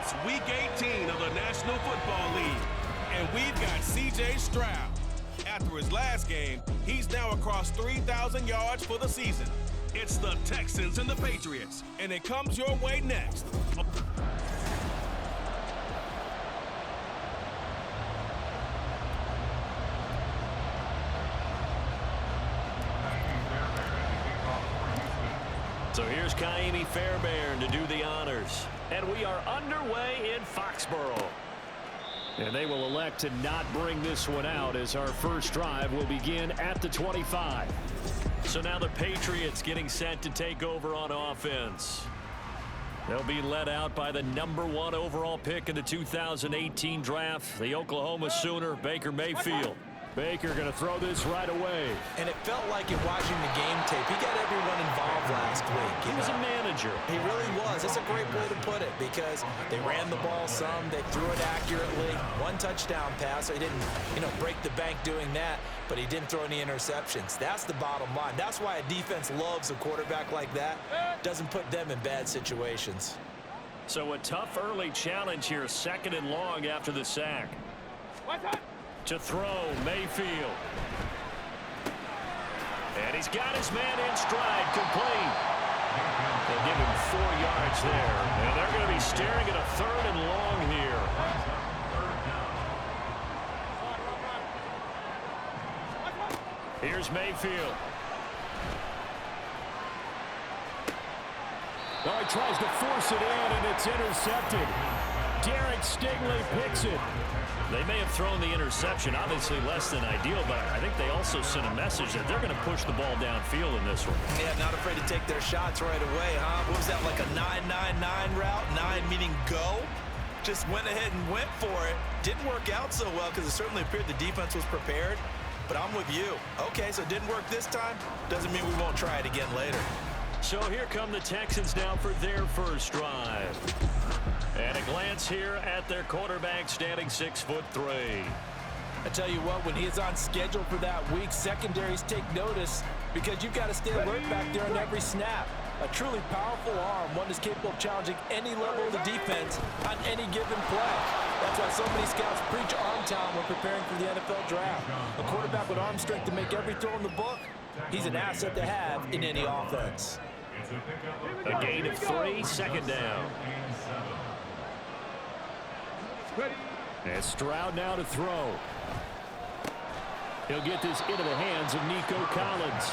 It's Week 18 of the National Football League, and we've got C.J. Stroud. After his last game, he's now across 3,000 yards for the season. It's the Texans and the Patriots, and it comes your way next. So here's Kaimi Fairbairn to do the honors. And we are underway in Foxborough. And they will elect to not bring this one out as our first drive will begin at the 25. So now the Patriots getting set to take over on offense. They'll be led out by the #1 overall pick in the 2018 draft, the Oklahoma Sooner, Baker Mayfield. Baker going to throw this right away. And it felt like in watching the game tape, he got everyone involved last week. He was a manager. He really was. It's a great way to put it because they ran the ball some, they threw it accurately. One touchdown pass, so he didn't, break the bank doing that, but he didn't throw any interceptions. That's the bottom line. That's why a defense loves a quarterback like that. Doesn't put them in bad situations. So a tough early challenge here, 2nd and long after the sack. To throw, Mayfield. And he's got his man in stride, complete. They'll give him 4 yards there. And they're going to be staring at a 3rd and long here. Here's Mayfield. Oh, he tries to force it in, and it's intercepted. Derek Stingley picks it. They may have thrown the interception, obviously less than ideal, but I think they also sent a message that they're going to push the ball downfield in this one. Yeah, not afraid to take their shots right away, huh? What was that, like a 9-9-9 route? 9 meaning go? Just went ahead and went for it. Didn't work out so well because it certainly appeared the defense was prepared, but I'm with you. Okay, so it didn't work this time. Doesn't mean we won't try it again later. So here come the Texans now for their first drive. And a glance here at their quarterback standing 6'3". I tell you what, when he is on schedule for that week, secondaries take notice because you've got to stay alert back there on every snap. A truly powerful arm, one that's capable of challenging any level of the defense on any given play. That's why so many scouts preach arm talent when preparing for the NFL draft. A quarterback with arm strength to make every throw in the book, he's an asset to have in any offense. A gain of 3, 2nd down. And Stroud now to throw. He'll get this into the hands of Nico Collins.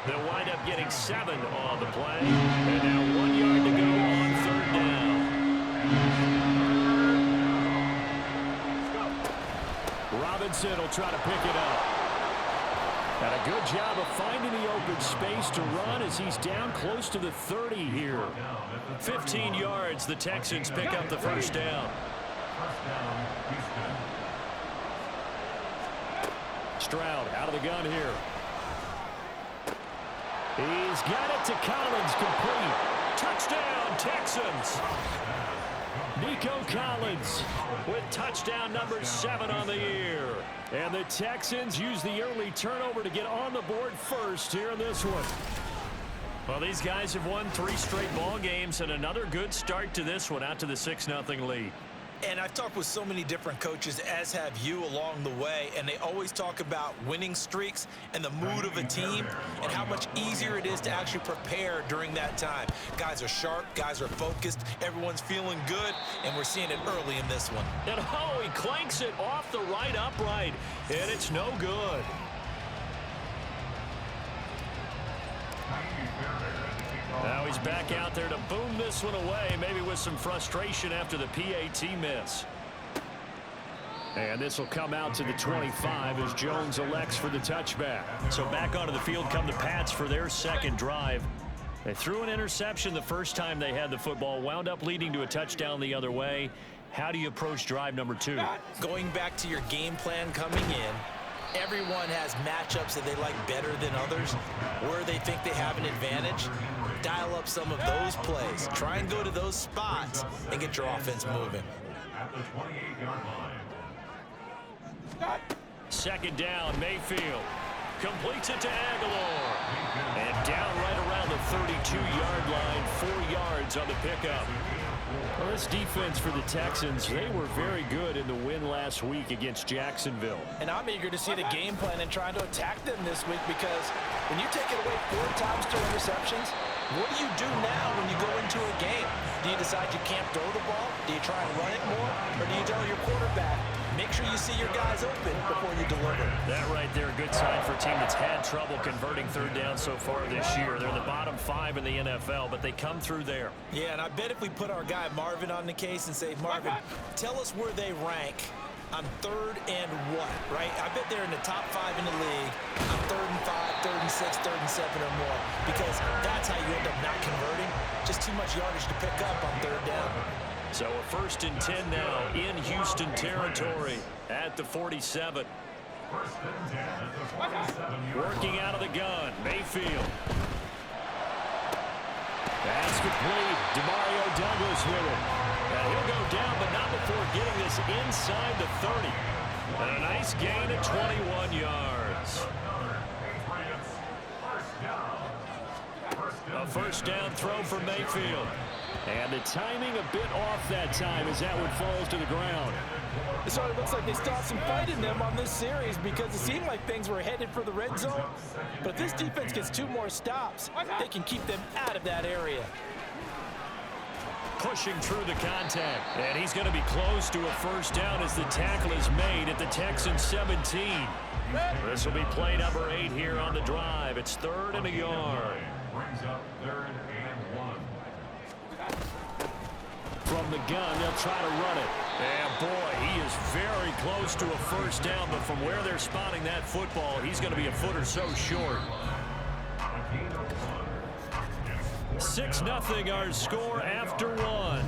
They'll wind up getting 7 on the play. And now 1 yard to go on 3rd down. Robinson will try to pick it up. And a good job of finding the open space to run as he's down close to the 30 here. 15 yards, the Texans pick up the first down. Stroud out of the gun here. He's got it to Collins, complete. Touchdown, Texans. Nico Collins with touchdown number 7 on the year. And the Texans use the early turnover to get on the board first here in this one. Well, these guys have won 3 straight ball games and another good start to this one out to the 6-0 lead. And I've talked with so many different coaches, as have you along the way, and they always talk about winning streaks and the mood of a team and how much easier it is to actually prepare during that time. Guys are sharp, guys are focused, everyone's feeling good, and we're seeing it early in this one. And oh, he clanks it off the right upright, and it's no good. Now he's back out there to boom this one away, maybe with some frustration after the PAT miss. And this will come out to the 25 as Jones elects for the touchback. So back onto the field come the Pats for their 2nd drive. They threw an interception the first time they had the football, wound up leading to a touchdown the other way. How do you approach drive number 2? Going back to your game plan coming in, everyone has matchups that they like better than others, where they think they have an advantage. Dial up some of those plays. Try and go to those spots and get your offense moving. 2nd down, Mayfield. Completes it to Aguilar. And down right around the 32-yard line, 4 yards on the pickup. Well, this defense for the Texans, they were very good in the win last week against Jacksonville. And I'm eager to see the game plan and trying to attack them this week, because when you take it away 4 times to interceptions, what do you do now when you go into a game? Do you decide you can't throw the ball? Do you try and run it more? Or do you tell your quarterback, make sure you see your guys open before you deliver? That right there, a good sign for a team that's had trouble converting third down so far this year. They're in the bottom 5 in the NFL, but they come through there. Yeah, and I bet if we put our guy Marvin on the case and say, Marvin, tell us where they rank on 3rd and what, right? I bet they're in the top 5 in the league on 3rd and 5, 3rd and 6, 3rd and 7 or more, because that's how you end up not converting. Just too much yardage to pick up on 3rd down. So a 1st and 10 now in Houston territory at the 47. Working out of the gun, Mayfield. That's complete. Demario Douglas with it. And he'll go down, but not before getting this inside the 30. And a nice gain at 21 yards. A 1st down throw for Mayfield. And the timing a bit off that time as that one falls to the ground. It sort of looks like they still have some fight in them on this series, because it seemed like things were headed for the red zone. But if this defense gets 2 more stops, they can keep them out of that area. Pushing through the contact. And he's going to be close to a 1st down as the tackle is made at the Texans 17. This will be play number 8 here on the drive. It's 3rd and a yard. Brings up 3rd and 1. From the gun, they'll try to run it. And boy, he is very close to a 1st down, but from where they're spotting that football, he's going to be a foot or so short. 6-0 our score after 1.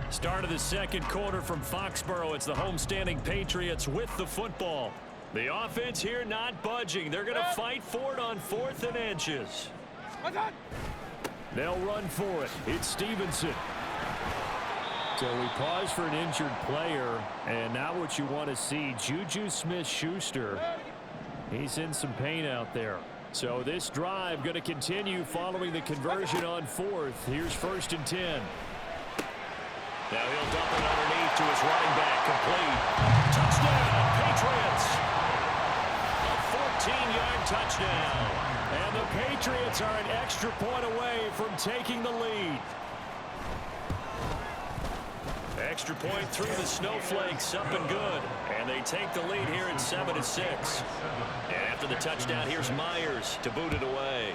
Start of the 2nd quarter from Foxborough. It's the homestanding Patriots with the football. The offense here not budging. They're going to fight for it on 4th and inches. They'll run for it. It's Stevenson. So we pause for an injured player, and now what you want to see, Juju Smith-Schuster. He's in some pain out there. So this drive going to continue following the conversion on 4th. Here's 1st and 10. Now he'll dump it underneath to his running back. Complete. Touchdown, Patriots. A 14-yard touchdown. And the Patriots are an extra point away from taking the lead. Extra point through the snowflakes, up and good. And they take the lead here at 7-6. And after the touchdown, here's Myers to boot it away.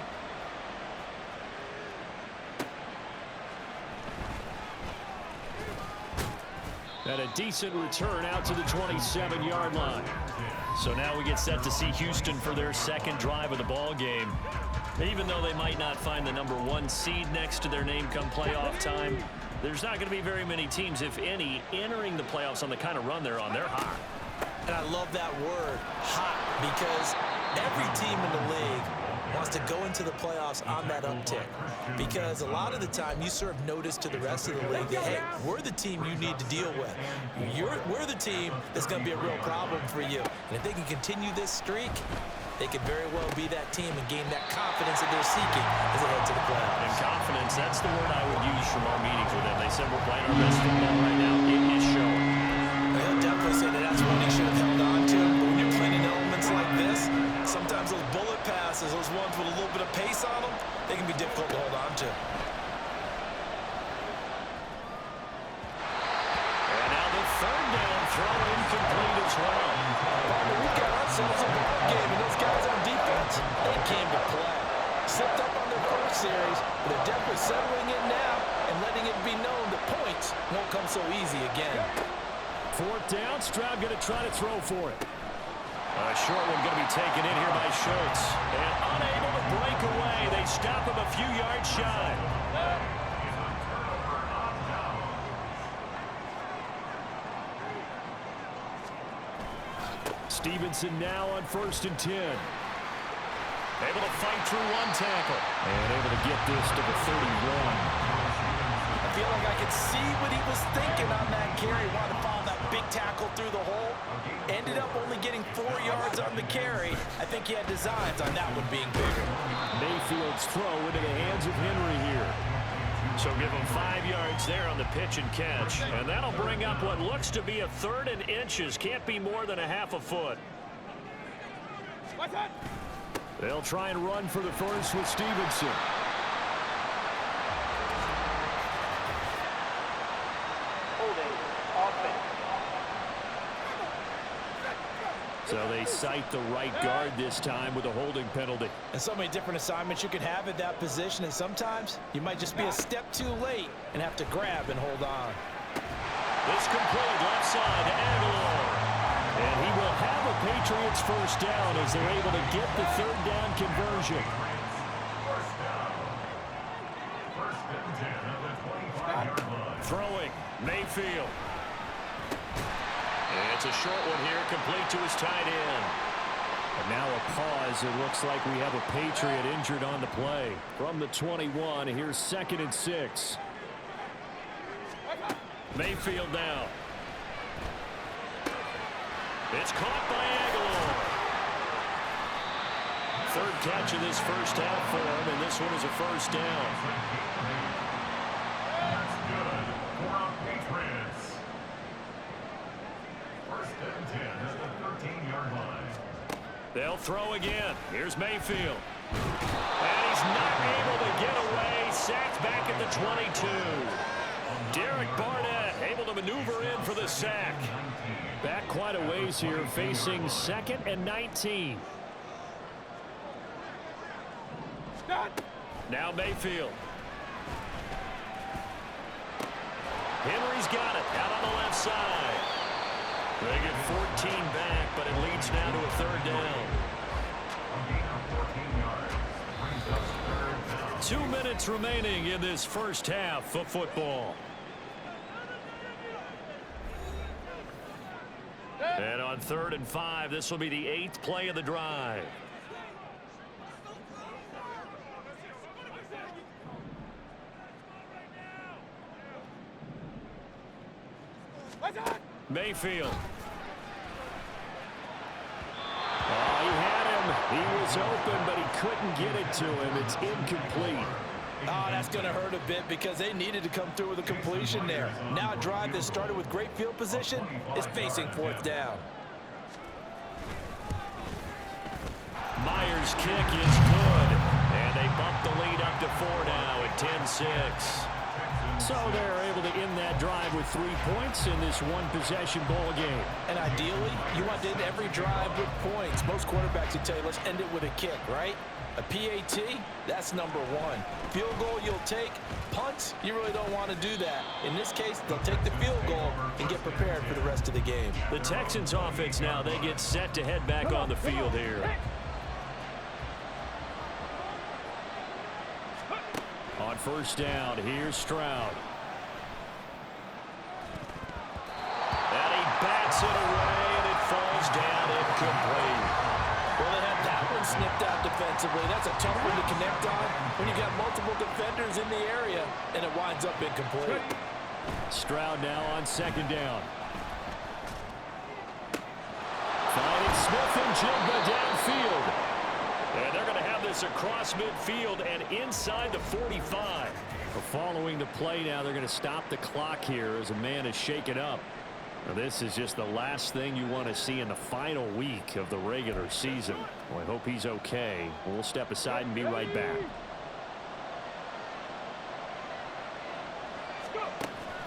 And a decent return out to the 27-yard line. So now we get set to see Houston for their 2nd drive of the ball game. Even though they might not find the number 1 seed next to their name come playoff time, there's not going to be very many teams, if any, entering the playoffs on the kind of run they're on. They're hot. And I love that word, hot, because every team in the league wants to go into the playoffs on that uptick, because a lot of the time you serve notice to the rest of the league that, hey, we're the team you need to deal with. We're the team that's going to be a real problem for you. And if they can continue this streak, they could very well be that team and gain that confidence that they're seeking as they head to the playoffs. And confidence, that's the word I would use from our meetings with them. They said we're playing our best football right now. It is showing. They'll definitely say that that's what he should have held on to. But when you're playing in elements like this, sometimes those bullet passes, those ones with a little bit of pace on them, they can be difficult to hold on to. And now the 3rd down throw incomplete as well. We've got ourselves a ball game, and those guys on defense, they came to play. Slipped up on their 1st series, but they're definitely settling in now and letting it be known that points won't come so easy again. 4th down, Stroud going to try to throw for it. A short one going to be taken in here by Schultz. And unable to break away. They stop him a few yards shy. Stevenson now on 1st and 10. Able to fight through one tackle. And able to get this to the 31. I feel like I could see what he was thinking on that carry. Wanted to follow that big tackle through the hole. Ended up only getting 4 yards on the carry. I think he had designs on that one being bigger. Mayfield's throw into the hands of Henry here. So give him 5 yards there on the pitch and catch. And that'll bring up what looks to be a 3rd and inches. Can't be more than a half a foot. They'll try and run for the first with Stevenson. So they cite the right guard this time with a holding penalty. And so many different assignments you can have at that position, and sometimes you might just be a step too late and have to grab and hold on. It's complete left side to Aguilar. And he will have a Patriots first down as they're able to get the 3rd down conversion. First and 10 at the 25-yard line. Throwing, Mayfield. And it's a short one here, complete to his tight end. And now a pause. It looks like we have a Patriot injured on the play. From the 21, here's 2nd and 6. Mayfield now. It's caught by Aguilar. 3rd catch of this first half for him, and this one is a first down. That's good for the Patriots. First and 10 at the 13-yard line. They'll throw again. Here's Mayfield. And he's not able to get away. Sacked back at the 22. Derek Barnett able to maneuver in for the sack. Back quite a ways here, facing 2nd and 19. Now Mayfield. Henry's got it out on the left side. They get 14 back, but it leads now to a 3rd down. A gain of 14 yards. Brings us 3rd down. 2 minutes remaining in this first half of football. And on 3rd and 5, this will be the 8th play of the drive. Mayfield. Oh, he had him. He was open, but he couldn't get it to him. It's incomplete. Oh, that's going to hurt a bit because they needed to come through with a completion there. Now a drive that started with great field position is facing 4th down. Myers' kick is good. And they bump the lead up to 4 now at 10-6. So they're able to end that drive with 3 points in this one-possession ball game. And ideally, you want to end every drive with points. Most quarterbacks would tell you, let's end it with a kick, right? A PAT, that's number 1. Field goal you'll take. Punts, you really don't want to do that. In this case, they'll take the field goal and get prepared for the rest of the game. The Texans offense now, they get set to head back on the field here. On 1st down, here's Stroud. And he bats it away, and it falls down incomplete. Well, they had that one snipped out defensively. That's a tough one to connect on when you've got multiple defenders in the area, and it winds up incomplete. Stroud now on 2nd down. Finding Smith and Jigba downfield. And they're going to have this across midfield and inside the 45. Following the play now, they're going to stop the clock here as a man is shaken up. Now, this is just the last thing you want to see in the final week of the regular season. Well, I hope he's okay. We'll step aside and be right back.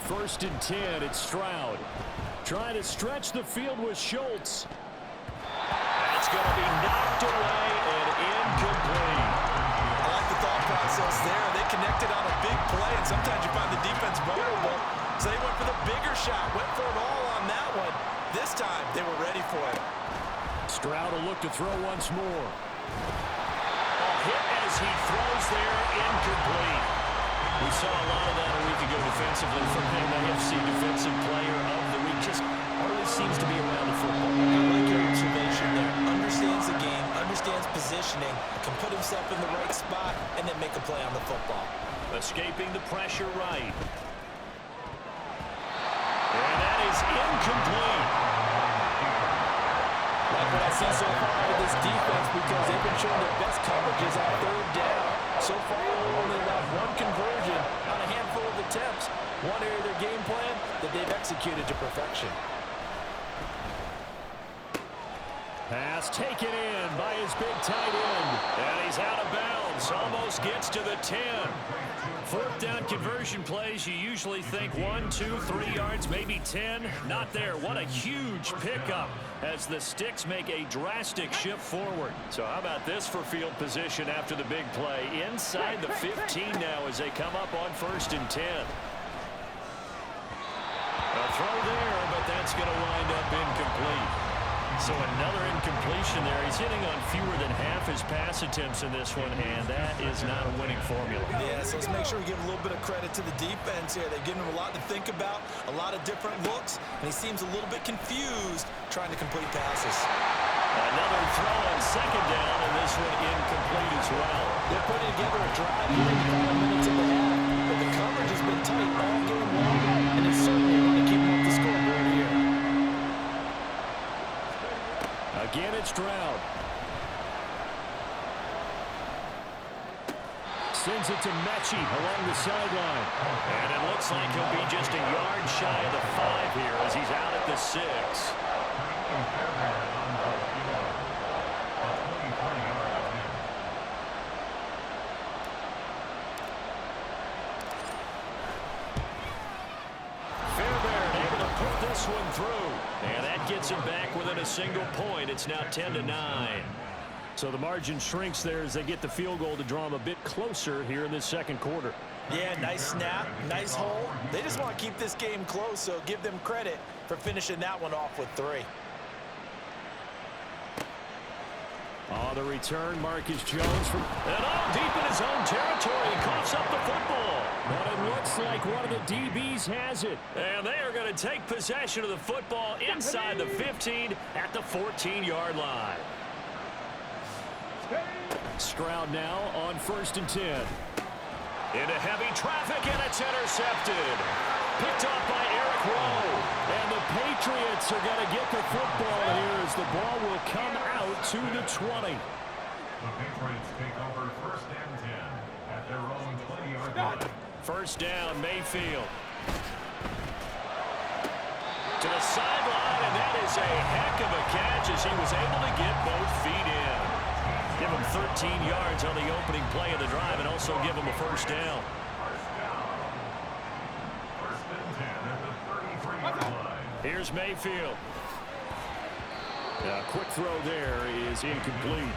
1st and 10, it's Stroud. Trying to stretch the field with Schultz. That's going to be knocked away and incomplete. I like the thought process there. They connected on a big play, and sometimes you find the defense vulnerable. So they went for the bigger shot, went for it all on that one. This time, they were ready for it. Stroud will look to throw once more. A hit as he throws there, incomplete. We saw a lot of that a week ago defensively from him. AFC Defensive Player of the Week. Just always seems to be around the football. I like your observation there. Understands the game, understands positioning, can put himself in the right spot, and then make a play on the football. Escaping the pressure right. And that is incomplete. Like what I see so far with this defense, because they've been showing their best coverages on 3rd down. So far, they've only allowed 1 conversion on a handful attempts. One area of their game plan that they've executed to perfection. Pass taken in by his big tight end. And he's out of bounds. Almost gets to the 10. Fourth down conversion plays, you usually think 1, 2, 3 yards, maybe 10. Not there. What a huge pickup as the Sticks make a drastic shift forward. So how about this for field position after the big play? Inside the 15 now as they come up on 1st and 10. A throw there, but that's going to wind up incomplete. So another incompletion there. He's hitting on fewer than half his pass attempts in this one, and that is not a winning formula. Yeah, so let's make sure we give a little bit of credit to the defense here. They've given him a lot to think about, a lot of different looks, and he seems a little bit confused trying to complete passes. Another throw on 2nd down, and this one incomplete as well. They're putting together a drive here in the 5 minutes of the half, but the coverage has been tight all game long, and it's certainly going to keep them off the scoreboard here. Again, it's Stroud. Sends it to Mechie along the sideline. And it looks like he'll be just a yard shy of the 5 here as he's out at the 6. Fairbairn able to put this one through. And that gets him back within a single point. It's now 10-9. So the margin shrinks there as they get the field goal to draw them a bit closer here in this 2nd quarter. Yeah, nice snap, nice hole. They just want to keep this game close, so give them credit for finishing that one off with 3. On the return, Marcus Jones from deep in his own territory. He coughs up the football. But it looks like one of the DBs has it. And they are going to take possession of the football inside the 15 at the 14-yard line. Stroud now on 1st and 10. Into heavy traffic, and it's intercepted. Picked off by Eric Rowe. And the Patriots are going to get the football here as the ball will come out to the 20. The Patriots take over 1st and 10 at their own 20-yard line. 1st down, Mayfield. To the sideline, and that is a heck of a catch as he was able to get both feet in. Give him 13 yards on the opening play of the drive and also give him a 1st down. 1st and 10 at the 33-yard line. Here's Mayfield. A quick throw there is incomplete.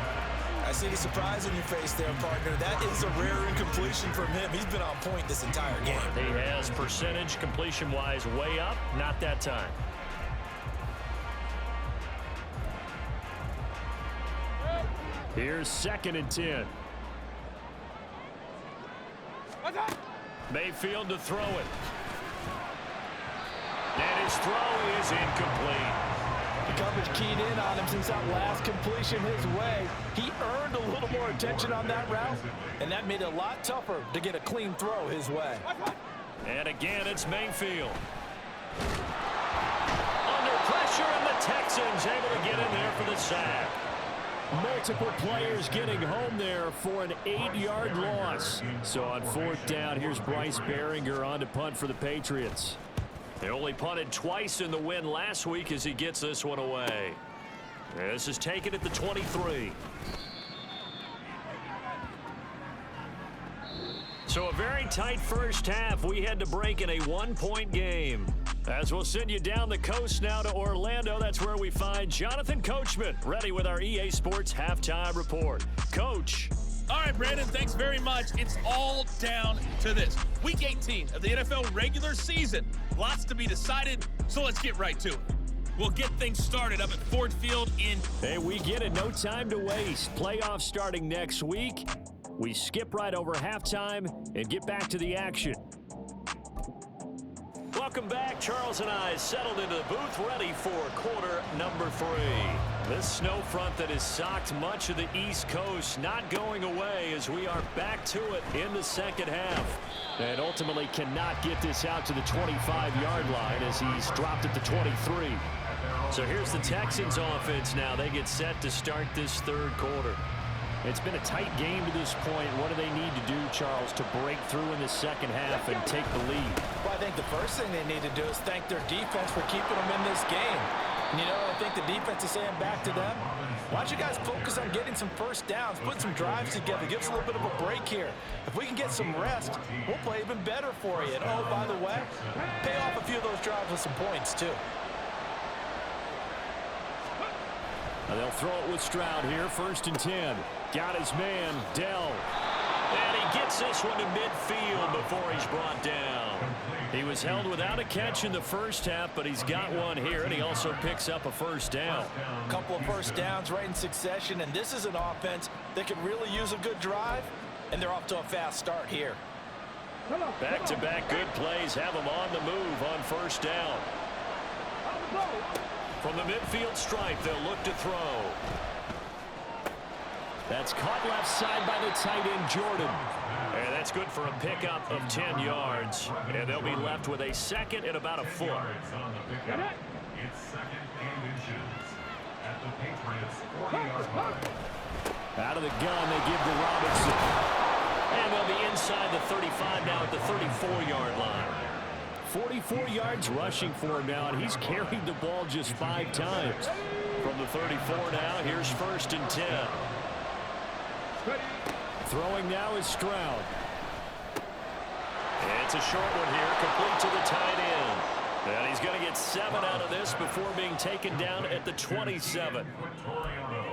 I see the surprise in your face there, partner. That is a rare incompletion from him. He's been on point this entire game. He has percentage completion-wise way up, not that time. Here's 2nd and 10. Mayfield to throw it. And his throw is incomplete. The coverage keyed in on him since that last completion his way. He earned a little more attention on that route, and that made it a lot tougher to get a clean throw his way. And again, it's Mayfield. Under pressure, and the Texans able to get in there for the sack. Multiple players getting home there for an 8-yard loss. So on 4th down, here's Bryce Behringer on to punt for the Patriots. They only punted twice in the win last week as he gets this one away. This is taken at the 23. So a very tight first half. We had to break in a 1-point game. As we'll send you down the coast now to Orlando, that's where we find Jonathan Coachman, ready with our EA Sports Halftime Report. Coach. All right, Brandon, thanks very much. It's all down to this. Week 18 of the NFL regular season. Lots to be decided, so let's get right to it. We'll get things started up at Ford Field in... Hey, we get it. No time to waste. Playoffs starting next week. We skip right over halftime and get back to the action. Welcome back. Charles and I settled into the booth, ready for quarter number 3. This snow front that has socked much of the East Coast not going away as we are back to it in the 2nd half. And ultimately cannot get this out to the 25-yard line as he's dropped at the 23. So here's the Texans offense now. They get set to start this 3rd quarter. It's been a tight game to this point. What do they need to do, Charles, to break through in the second half and take the lead? Well, I think the first thing they need to do is thank their defense for keeping them in this game. And, you know, I think the defense is saying back to them, why don't you guys focus on getting some first downs, put some drives together, give us a little bit of a break here. If we can get some rest, we'll play even better for you. And, oh, by the way, pay off a few of those drives with some points, too. Now they'll throw it with Stroud here, 1st and 10. Got his man, Dell. And he gets this one to midfield before he's brought down. He was held without a catch in the first half, but he's got one here, and he also picks up a first down. A couple of first downs right in succession, and this is an offense that could really use a good drive, and they're off to a fast start here. Back-to-back good plays have him on the move on first down. From the midfield stripe, they'll look to throw. That's caught left side by the tight end, Jordan. And that's good for a pickup of 10 yards. And they'll be left with a 2nd and about a foot. It's 2nd and inches at the Patriots 40-yard line. Out of the gun, they give to Robinson. And they'll be inside the 35 now at the 34-yard line. 44 yards rushing for him now, and he's carried the ball just 5 times. From the 34 now, here's 1st and 10. Throwing now is Stroud. It's a short one here, complete to the tight end. And he's going to get 7 out of this before being taken down at the 27.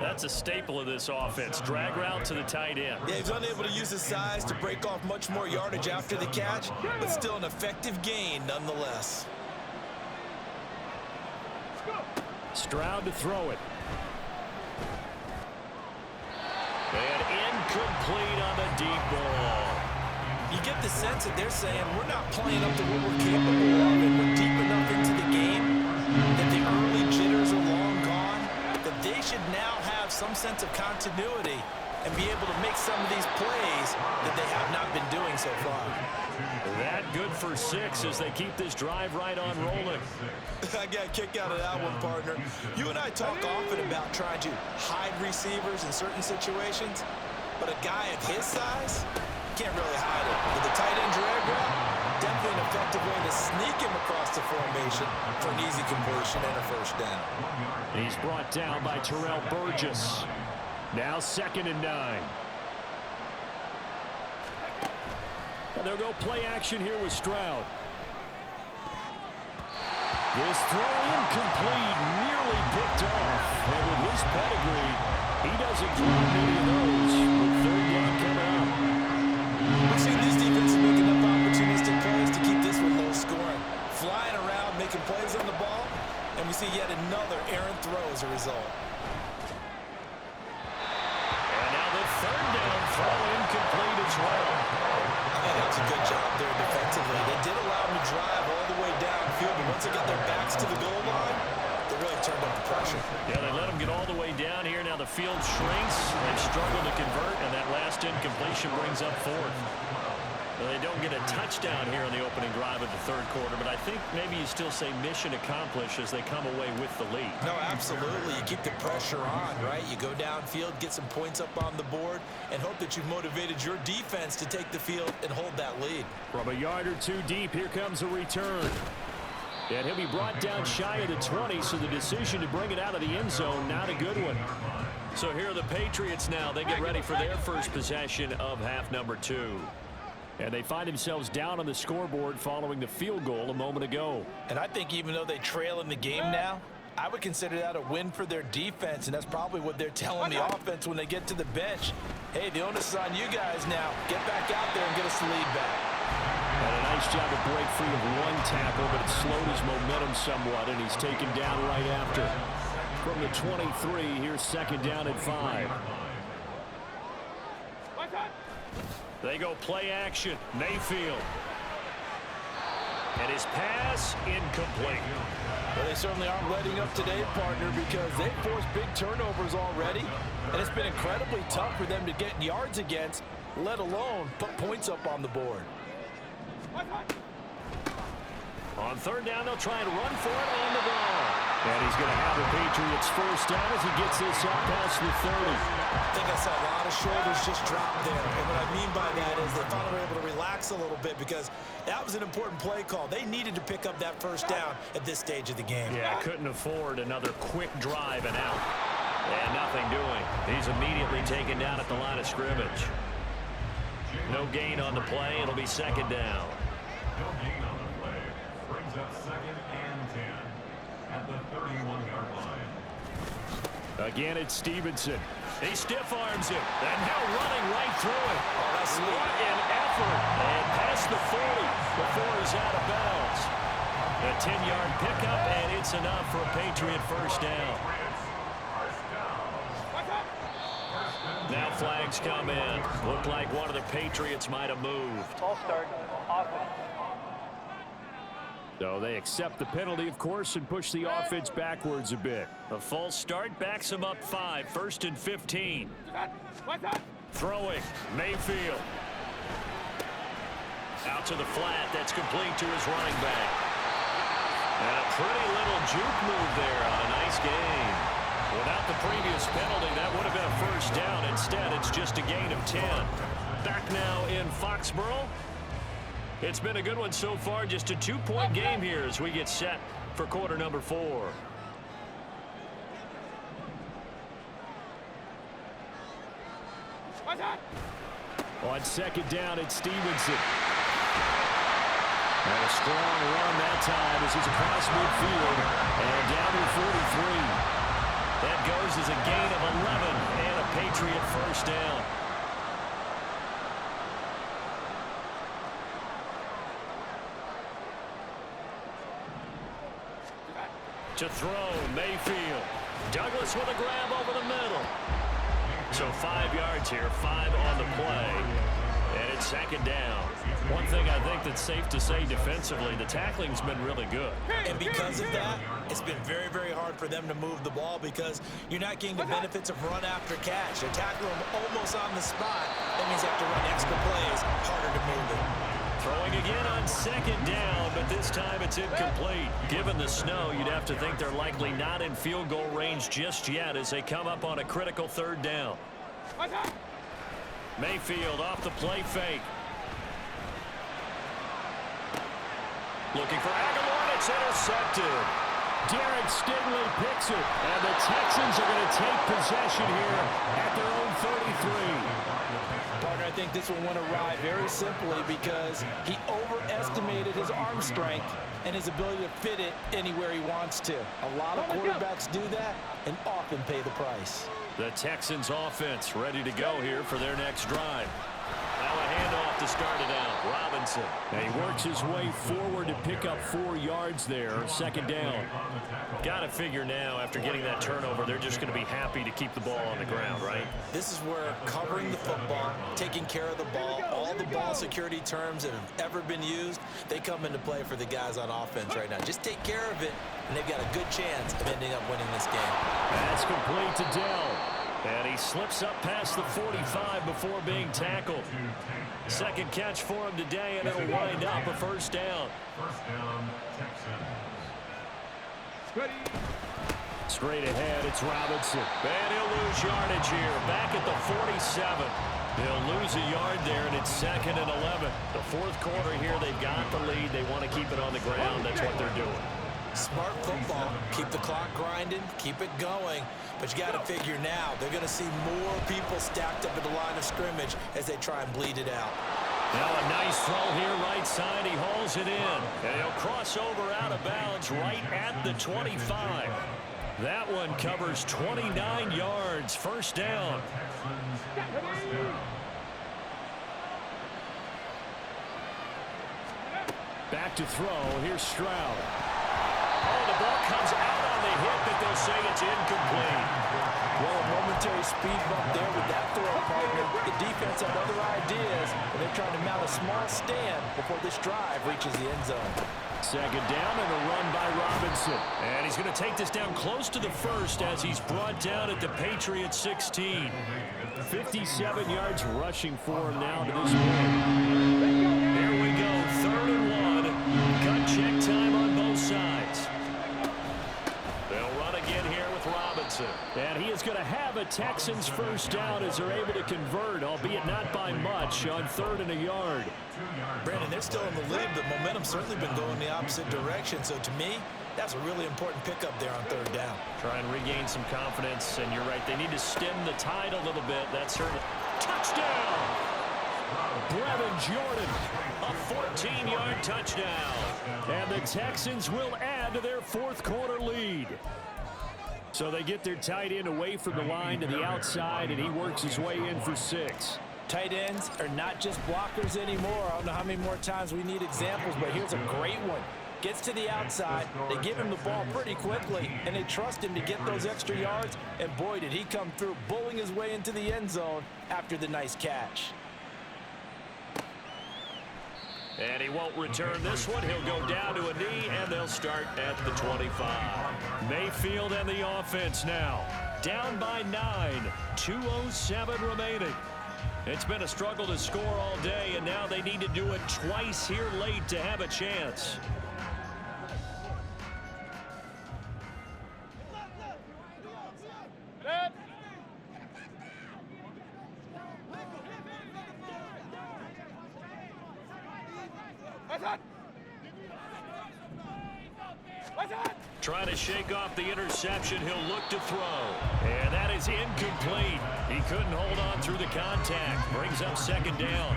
That's a staple of this offense. Drag route to the tight end. Yeah, he's unable to use his size to break off much more yardage after the catch, but still an effective gain nonetheless. Stroud to throw it. And incomplete on the deep ball. You get the sense that they're saying we're not playing up to what we're capable of, and we're deep enough into the game that the early jitters are long gone, that they should now have some sense of continuity and be able to make some of these plays that they have not been doing so far. That good for 6 as they keep this drive right on rolling. I got a kick out of that one, partner. You and I talk often about trying to hide receivers in certain situations, but a guy of his size can't really hide it. With the tight end drag route, definitely an effective way to sneak him across the formation for an easy completion and a first down. He's brought down by Terrell Burgess. Now 2nd and 9. And they'll go play action here with Stroud. This throw incomplete, nearly picked off. And with his pedigree, he doesn't drop many of those. With 3rd down coming up. We've seen these defenses make enough opportunistic plays to keep this one low scoring. Flying around, making plays on the ball, and we see yet another errant throw as a result. And now the 3rd down throw incomplete as well. I think that's a good job there defensively. They did allow them to drive all the way downfield, but once they got their backs to the goal line, they really turned up the pressure. Yeah, they let them get all the way down here. Now the field shrinks. They've struggled to convert, and that last incompletion brings up 4th. Well, they don't get a touchdown here on the opening drive of the 3rd quarter, but I think maybe you still say mission accomplished as they come away with the lead. No, absolutely. You keep the pressure on, right? You go downfield, get some points up on the board, and hope that you've motivated your defense to take the field and hold that lead. From a yard or 2 deep, here comes a return. And he'll be brought down shy of the 20, so the decision to bring it out of the end zone, not a good one. So here are the Patriots now. They get ready for their first possession of half number 2. And they find themselves down on the scoreboard following the field goal a moment ago. And I think even though they trail in the game now, I would consider that a win for their defense, and that's probably what they're telling the offense when they get to the bench. Hey, the onus is on you guys now. Get back out there and get us the lead back. And a nice job to break free of 1 tackle, but it slowed his momentum somewhat, and he's taken down right after. From the 23, here's 2nd down and 5. They go play action. Mayfield. And his pass incomplete. Well, they certainly aren't letting up today, partner, because they've forced big turnovers already, and it's been incredibly tough for them to get yards against, let alone put points up on the board. On 3rd down, they'll try and run for it on the ball. And he's going to have the Patriots first down as he gets this up past the 30. I think I saw a lot of shoulders just drop there. And what I mean by that is they finally were able to relax a little bit because that was an important play call. They needed to pick up that first down at this stage of the game. Yeah, couldn't afford another quick drive and out. And nothing doing. He's immediately taken down at the line of scrimmage. No gain on the play. It'll be second down. No gain on the play. Brings up 2nd and 10 at the 31-yard line. Again, it's Stevenson. He stiff arms him. And now running right through it. Oh, that's sweet. What an effort. And past the 40 before he's out of bounds. A 10-yard pickup, and it's enough for a Patriot first down. Now flags come in. Looked like one of the Patriots might have moved. False start. Offense. So they accept the penalty, of course, and push the offense backwards a bit. A false start backs him up 5. 1st and 15. Throwing. Mayfield. Out to the flat. That's complete to his running back. And a pretty little juke move there on a nice game. Without the previous penalty, that would have been a first down. Instead, it's just a gain of 10. Back now in Foxborough. It's been a good one so far. Just a 2-point game here as we get set for quarter number 4. On second down, it's Stevenson. And a strong run that time as he's across midfield and down to 43. That goes as a gain of 11 and a Patriot first down. To throw, Mayfield. Douglas with a grab over the middle. So 5 yards here, 5 on the play. And it's second down. One thing I think that's safe to say defensively, the tackling's been really good. And because of that, it's been very, very hard for them to move the ball because you're not getting the benefits of run after catch. They're tackling them almost on the spot. That means they have to run extra plays, harder to move it. Throwing again on second down, but this time it's incomplete. Given the snow, you'd have to think they're likely not in field goal range just yet as they come up on a critical third down. Mayfield off the play fake. Looking for Aguilar. It's intercepted. Derek Stingley picks it, and the Texans are going to take possession here at their own 33. Partner, I think this one went awry very simply because he overestimated his arm strength and his ability to fit it anywhere he wants to. A lot of quarterbacks do that and often pay the price. The Texans offense ready to go here for their next drive. Now a handoff to start it out. Robinson. And he works his way forward to pick up 4 yards there. Second down. Got to figure now after getting that turnover, they're just going to be happy to keep the ball on the ground, right? This is where covering the football, taking care of the ball, all the ball security terms that have ever been used, they come into play for the guys on offense right now. Just take care of it, and they've got a good chance of ending up winning this game. That's complete to Dell. And he slips up past the 45 before being tackled. Second catch for him today, and it'll wind up a first down. First down, Texans. Straight ahead, it's Robinson. And he'll lose yardage here. Back at the 47. They'll lose a yard there, and it's 2nd and 11. The fourth quarter here, they've got the lead. They want to keep it on the ground. That's what they're doing. Smart football. Keep the clock grinding. Keep it going. But you got to figure now, they're going to see more people stacked up at the line of scrimmage as they try and bleed it out. Now a nice throw here right side. He hauls it in. And he'll cross over out of bounds right at the 25. That one covers 29 yards. First down. Back to throw. Here's Stroud. Oh, the ball comes out on the hit, but they'll say it's incomplete. Well, a momentary speed bump there with that throw, partner. The defense had other ideas, and they're trying to mount a small stand before this drive reaches the end zone. Second down and a run by Robinson. And he's going to take this down close to the first as he's brought down at the Patriots 16. 57 yards rushing for him now to this point. There we go, 3rd and 1. Cut check time on both sides. Texans first down as they're able to convert, albeit not by much, on 3rd and a yard. Brandon, they're still in the lead, but momentum's certainly been going the opposite direction. So to me, that's a really important pickup there on 3rd down. Try and regain some confidence, and you're right, they need to stem the tide a little bit. That's certainly touchdown. Brevin Jordan, a 14-yard touchdown. And the Texans will add to their 4th quarter lead. So they get their tight end away from the line to the outside, and he works his way in for 6. Tight ends are not just blockers anymore. I don't know how many more times we need examples, but here's a great one. Gets to the outside, they give him the ball pretty quickly, and they trust him to get those extra yards, and boy, did he come through, bowling his way into the end zone after the nice catch. And he won't return this one. He'll go down to a knee, and they'll start at the 25. Mayfield and the offense now. Down by 9, 2:07 remaining. It's been a struggle to score all day, and now they need to do it twice here late to have a chance. Trying to shake off the interception. He'll look to throw. And that is incomplete. He couldn't hold on through the contact. Brings up 2nd down.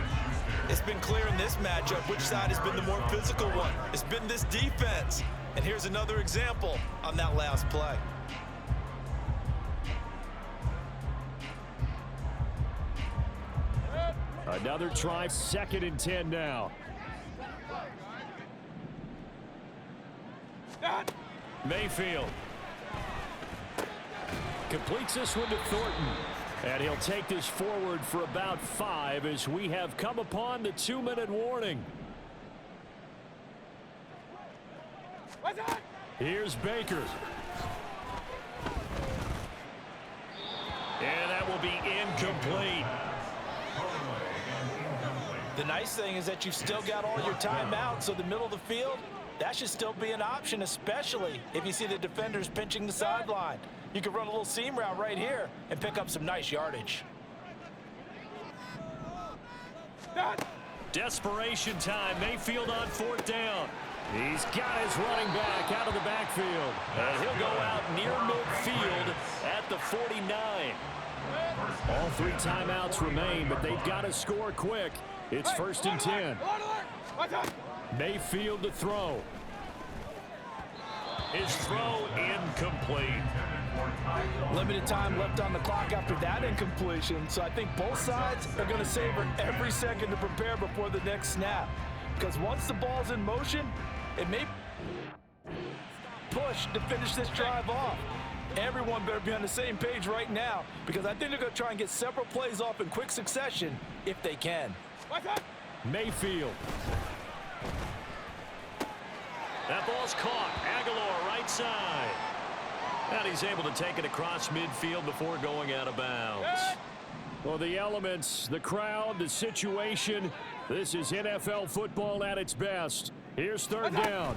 It's been clear in this matchup which side has been the more physical one. It's been this defense. And here's another example on that last play. Another try, 2nd and 10 now. Mayfield completes this one to Thornton. And he'll take this forward for about 5 as we have come upon the 2-minute warning. Here's Baker. And that will be incomplete. The nice thing is that you've still got all your timeouts, so the middle of the field, that should still be an option, especially if you see the defenders pinching the sideline. You can run a little seam route right here and pick up some nice yardage. Desperation time. Mayfield on 4th down. He's got his running back out of the backfield. And he'll go out near midfield at the 49. All 3 timeouts remain, but they've got to score quick. It's 1st and 10. Mayfield to throw. His throw incomplete. Limited time left on the clock after that incompletion, so I think both sides are going to savor every second to prepare before the next snap. Because once the ball's in motion, it may push to finish this drive off. Everyone better be on the same page right now, because I think they're going to try and get several plays off in quick succession if they can. Mayfield. That ball's caught. Aguilar right side. And he's able to take it across midfield before going out of bounds. Well, the elements, the crowd, the situation, this is NFL football at its best. Here's 3rd down.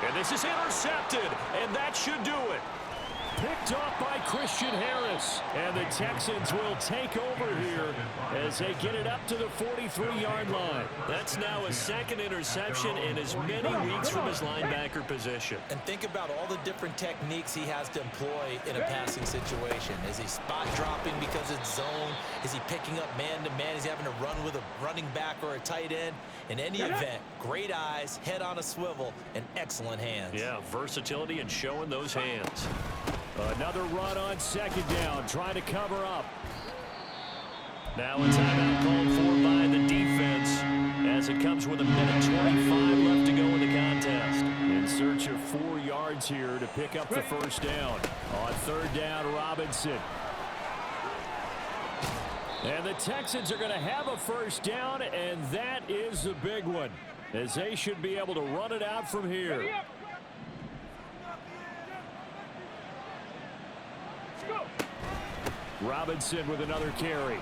And this is intercepted, and that should do it. Picked off by Christian Harris. And the Texans will take over here as they get it up to the 43-yard line. That's now a 2nd interception in as many weeks from his linebacker position. And think about all the different techniques he has to employ in a passing situation. Is he spot dropping because it's zone? Is he picking up man-to-man? Is he having to run with a running back or a tight end? In any event, great eyes, head on a swivel, and excellent hands. Yeah, versatility and showing those hands. Another run on 2nd down, trying to cover up. Now a timeout called for by the defense as it comes with 1:25 left to go in the contest. In search of 4 yards here to pick up the 1st down. On 3rd down, Robinson. And the Texans are going to have a 1st down, and that is the big one, as they should be able to run it out from here. Robinson with another carry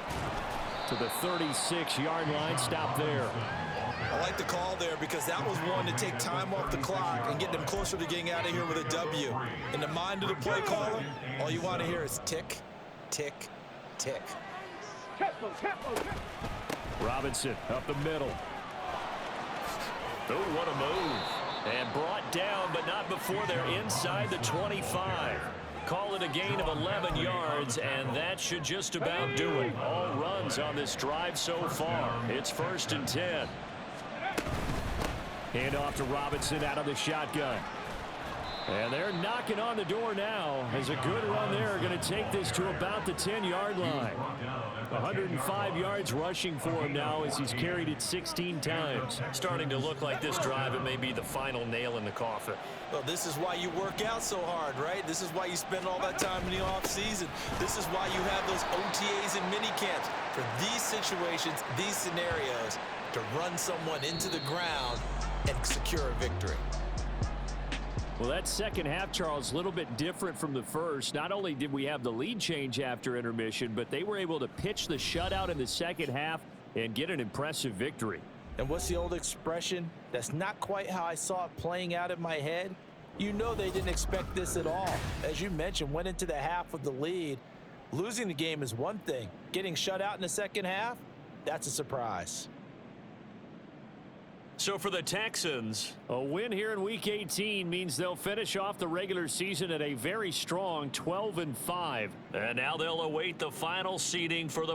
to the 36-yard line. Stop there. I like the call there because that was one to take time off the clock and get them closer to getting out of here with a W. In the mind of the play caller, all you want to hear is tick, tick, tick. Robinson up the middle. Oh, what a move. And brought down, but not before they're inside the 25. Call it a gain of 11 yards, and that should just about do it. All runs on this drive so far. It's 1st and 10. Hand off to Robinson out of the shotgun. And they're knocking on the door now as a good run there going to take this to about the 10-yard line. 105 yards rushing for him now as he's carried it 16 times. Starting to look like this drive, it may be the final nail in the coffin. Well, this is why you work out so hard, right? This is why you spend all that time in the offseason. This is why you have those OTAs and mini camps for these situations, these scenarios, to run someone into the ground and secure a victory. Well, that second half, Charles, a little bit different from the first. Not only did we have the lead change after intermission, but they were able to pitch the shutout in the second half and get an impressive victory. And what's the old expression? That's not quite how I saw it playing out in my head. You know they didn't expect this at all. As you mentioned, went into the half with the lead. Losing the game is one thing. Getting shut out in the second half, that's a surprise. So for the Texans, a win here in Week 18 means they'll finish off the regular season at a very strong 12-5. And now they'll await the final seeding for the